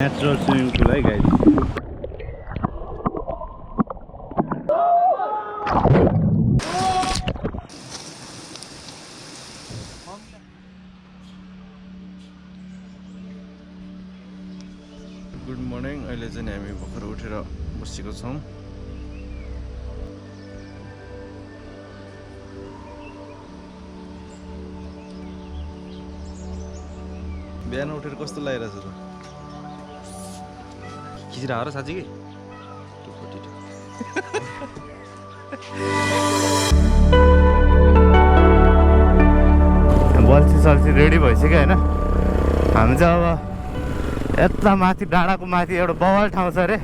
Natural swimming pool है guys. Good morning. अहिले चाहिँ हामी भर्खर उठेर बसेको छौं. बिहान उठेर कस्तो लागिरहेछ त? खिचिरा हो र साँच्चै के बल्छी सल्छी रेडी भइसक्यो हैन. हामी चाहिँ अब यता माथि डाँडाको माथि एउटा बवाल ठाउँ छ अरे,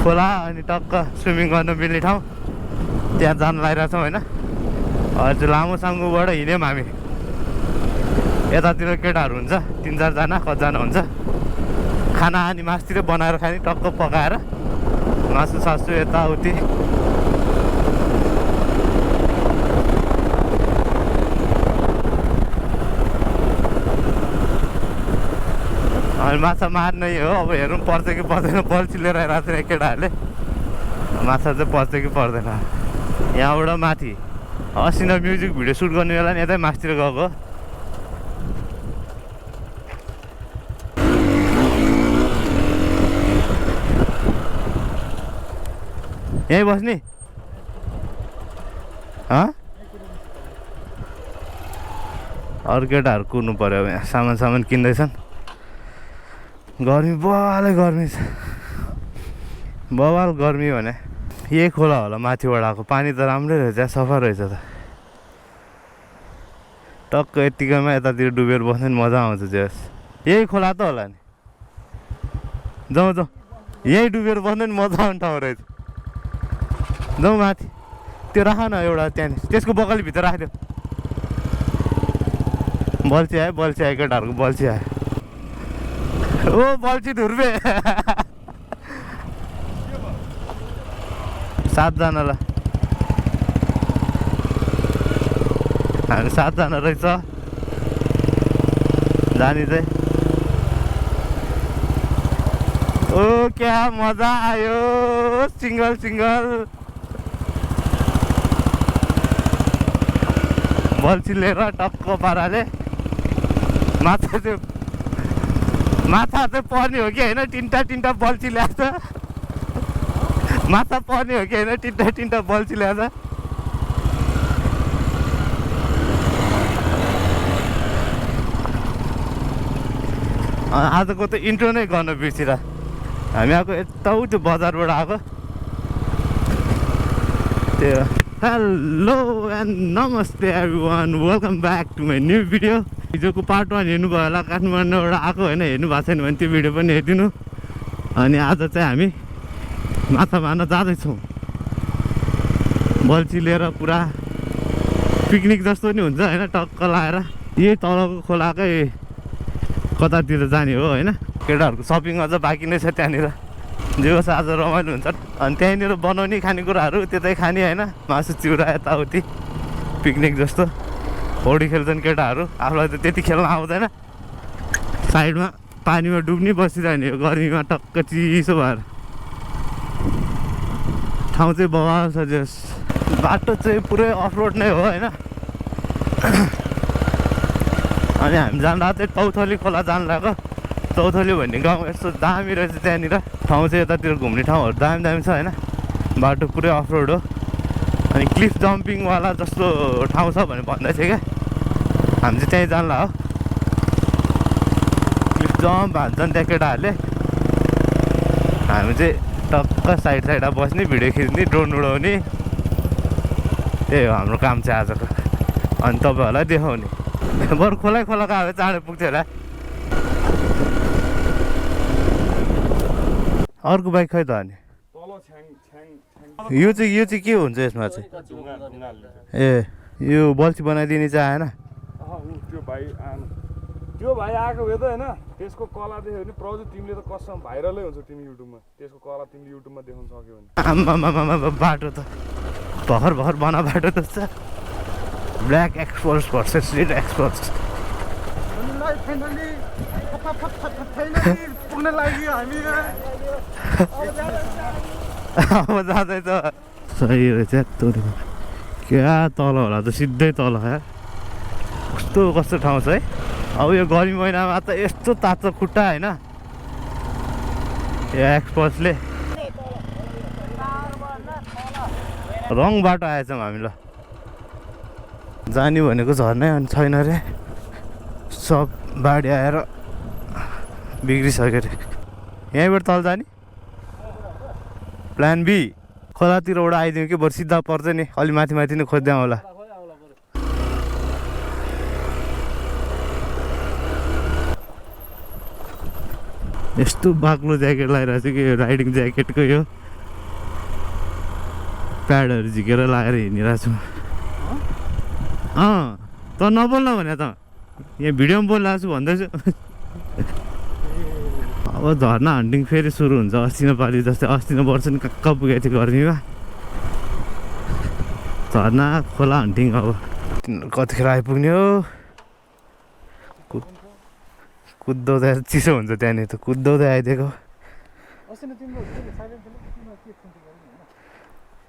खोला अनि टक्क स्विमिङ गर्न मिल्ने ठाउँ. त्यहाँ जान लागिरहेछौँ हैन. हजुर लामो साङ्गुबाट हिँड्यौँ हामी. यतातिर केटाहरू हुन्छ 3-4 जना, कतिजना हुन्छ. खाना अनि मासतिर बनाएर खाने, टक्क पकाएर मासु सासु यताउति. अनि माछा मार्नै हो. अब हेरौँ पर्छ कि पर्दैन. बल्छी लिएर आइरहेको छ केटाहरूले. माछा चाहिँ पर्छ कि पर्दैन. यहाँबाट माथि अस्ति नै म्युजिक भिडियो सुट गर्ने बेला नि यतै मासतिर गएको. यहीँ बस्ने अरू केटाहरू कुद्नु पर्यो. अब यहाँ सामान किन्दैछन्. गर्मी बवालै गर्मी छ. बवाल गर्मी भने यही खोला होला माथिबाट आएको. पानी त राम्रै रहेछ, सफा रहेछ त. टक्क यत्तिकैमा यतातिर डुबेर बस्ने मजा आउँछ. जस यही खोला त होला नि. जाउँ यहीँ डुबेर बस्ने मजा आउने ठाउँ रहेछ. जाउँ माथि. त्यो राख न एउटा त्यहाँनिर, त्यसको बगलीभित्र राखिदियो. बल्छी आयो केटाहरूको बल्छी आयो. ओ बल्छी धुर्बे. 7 जनालाई हामी 7 जना रहेछ जाने चाहिँ. ओ क्या मजा आयो. सिङ्गल बल्छी लिएर टक्क पाराले. माछा चाहिँ पर्ने हो कि होइन? तिनवटा बल्छी ल्याएको छ. माछा पर्ने हो कि होइन? तिनवटा बल्छी ल्याएको छ. आजको त इन्ट्रो नै गर्न बिर्सिरा. हामी आएको यताउति बजारबाट आएको. त्यो हेलो एन्ड नमस्ते everyone, welcome back to my new video. हिजोको पार्ट 1 हेर्नुभयो होला. काठमाडौँबाट आएको होइन, हेर्नु भएको छैन भने त्यो भिडियो पनि हेरिदिनु. अनि आज चाहिँ हामी माछा मार्न जाँदैछौँ. बल्छी लिएर पुरा पिकनिक जस्तो नि हुन्छ होइन. टक्क लाएर यही तलको खोलाकै कतातिर जाने हो होइन. केटाहरूको सपिङ अझ बाँकी नै छ त्यहाँनिर. जे होस् आज रमाइलो हुन्छ. अनि त्यहीँनिर बनाउने खानेकुराहरू त्यतै खाने होइन. मासु चिउरा यताउति पिकनिक जस्तो. पौडी खेल्छन् केटाहरू. आफूलाई त त्यति खेल्न आउँदैन. साइडमा पानीमा डुब्ने बसिरहने हो गर्मीमा टक्क चिसो भएर. ठाउँ चाहिँ बवाल छ. जस बाटो चाहिँ पुरै अफरोड नै हो होइन. अनि हामी जाँदा चाहिँ तौथली खोला जानु लाग्यो. तौथली भन्ने गाउँ यस्तो दामी रहेछ त्यहाँनिर. ठाउँ चाहिँ यतातिर घुम्ने ठाउँहरू दामी छ होइन. बाटो पुरै अफरोड हो. अनि क्लिफ जम्पिङवाला जस्तो ठाउँ छ भने भन्दै थियो क्या. हामी चाहिँ त्यहीँ जान्ला हो. क्लिफ जम्प हान्छन् त्यहाँ केटाहरूले. हामी चाहिँ टक्क साइडमा बस्ने, भिडियो खिच्ने, ड्रोन उडाउने. त्यही हो हाम्रो काम चाहिँ आजको. अनि तपाईँहरूलाई देखाउने. बरु खोलाको आयो चाँडो पुग्थ्यो होला. अर्को बाइक खै त अनि यो चाहिँ के हुन्छ यसमा चाहिँ? ए यो बल्छी बनाइदिने चाहिँ आएन. त्यो भाइ आएको भए त होइन, त्यसको कला देख्यो भने प्रजु तिमीले त कसम भाइरलै हुन्छ. तिमी युट्युबमा त्यसको कला तिमीले युट्युबमा देखाउन सक्यो भने. आम्मामामा बाटो त भर्खर बना बाटो त छ. Black exports versus red exports. पुग्न लागि हामी अब जाँदैछ सही रहेछ यत्रो क्या तल होला त सिधै तल यार कस्तो कस्तो ठाउँ छ है अब यो गर्मी महिनामा त यस्तो तातो खुट्टा होइन यो एक्सपर्ट्सले रङ बाटो आएछौँ हामी ल जाने भनेको झर्नै अनि छैन रे सब बाढी आएर बिग्रिसक्यो रे यहीँबाट तल जाने प्लान बी खोलातिरबाट आइदिउँ कि बरु सिधा पर्छ नि अलि माथि माथि नै खोज्दै होला यस्तो बाक्लो ज्याकेट लगाइरहेको छु कि यो राइडिङ ज्याकेटको यो प्याडहरू झिकेर लगाएर हिँडिरहेको छु त नबोल्न भने त यहाँ भिडियोमा बोलिरहेको छु भन्दैछु अब झर्ना हन्टिङ फेरि सुरु हुन्छ अस्ति नेपाली जस्तै अस्ति नै वर्ष नि कहाँ कहाँ पुगेको थियो गर्मीमा झर्ना खोला हन्टिङ अब कतिखेर आइपुग्ने हो कुदाउँदा चिसो हुन्छ त्यहाँनिर त कुदाउँदै आइदिएको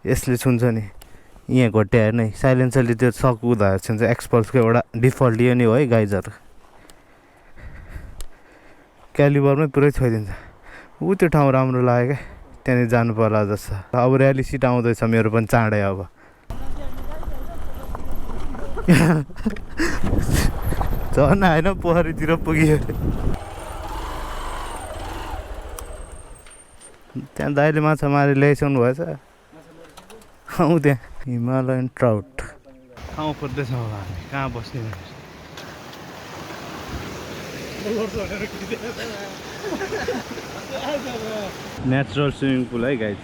यसले छुन्छ नि यहाँ घोट्याएर नै साइलेन्सरले त्यो सक उदाएर छुन्छ एक्सपल्सको एउटा डिफल्ट यो नि हो है गाइजहरू क्यालिबरमै पुरै छोइदिन्छ ऊ त्यो ठाउँ राम्रो लाग्यो क्या त्यहाँनिर जानु पर्ला जस्तो अब र्याली सिट आउँदैछ मेरो पनि चाँडै अब झर्ना होइन पोखरीतिर पुग्यो त्यहाँ दाइले माछा मारेर ल्याइसक्नु भएछ त्यहाँ हिमालयन ट्राउट ठाउँ खोज्दैछौँ अब हामी कहाँ बस्ने नेचुरल स्विमिङ पुल है गाइज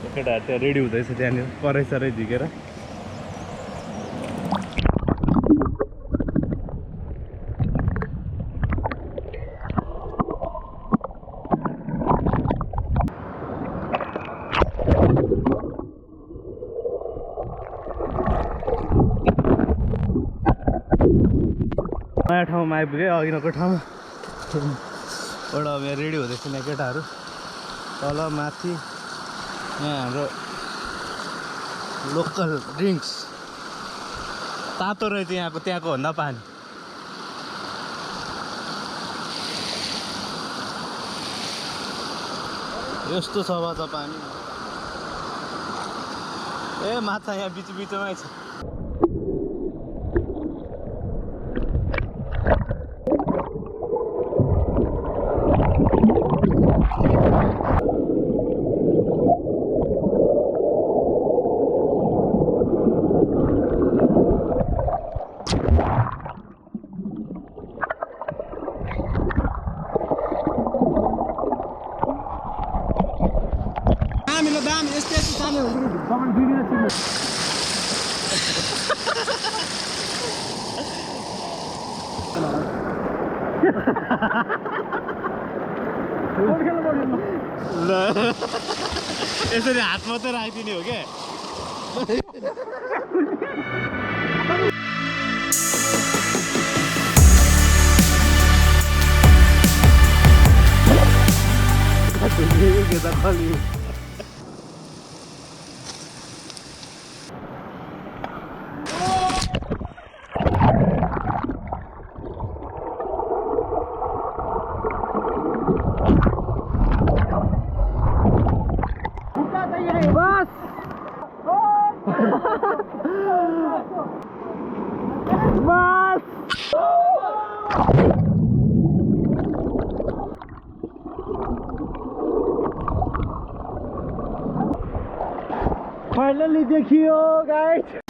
केटाहरू त्यहाँ रेडी हुँदैछ त्यहाँनिर कराइसराइ झिकेर नयाँ ठाउँमा आइपुग्यो अघिको ठाउँ एउटा अब यहाँ रेडी हुँदैछ यहाँ केटाहरू तल माथि यहाँ हाम्रो लोकल ड्रिङ्क्स तातो रहेछ यहाँको त्यहाँको भन्दा पानी यस्तो छ त पानी ए माछा यहाँ बिच बिचमै छ यसरी हात मात्रै राखिदिने हो क्या फाइनली देखियो गाइस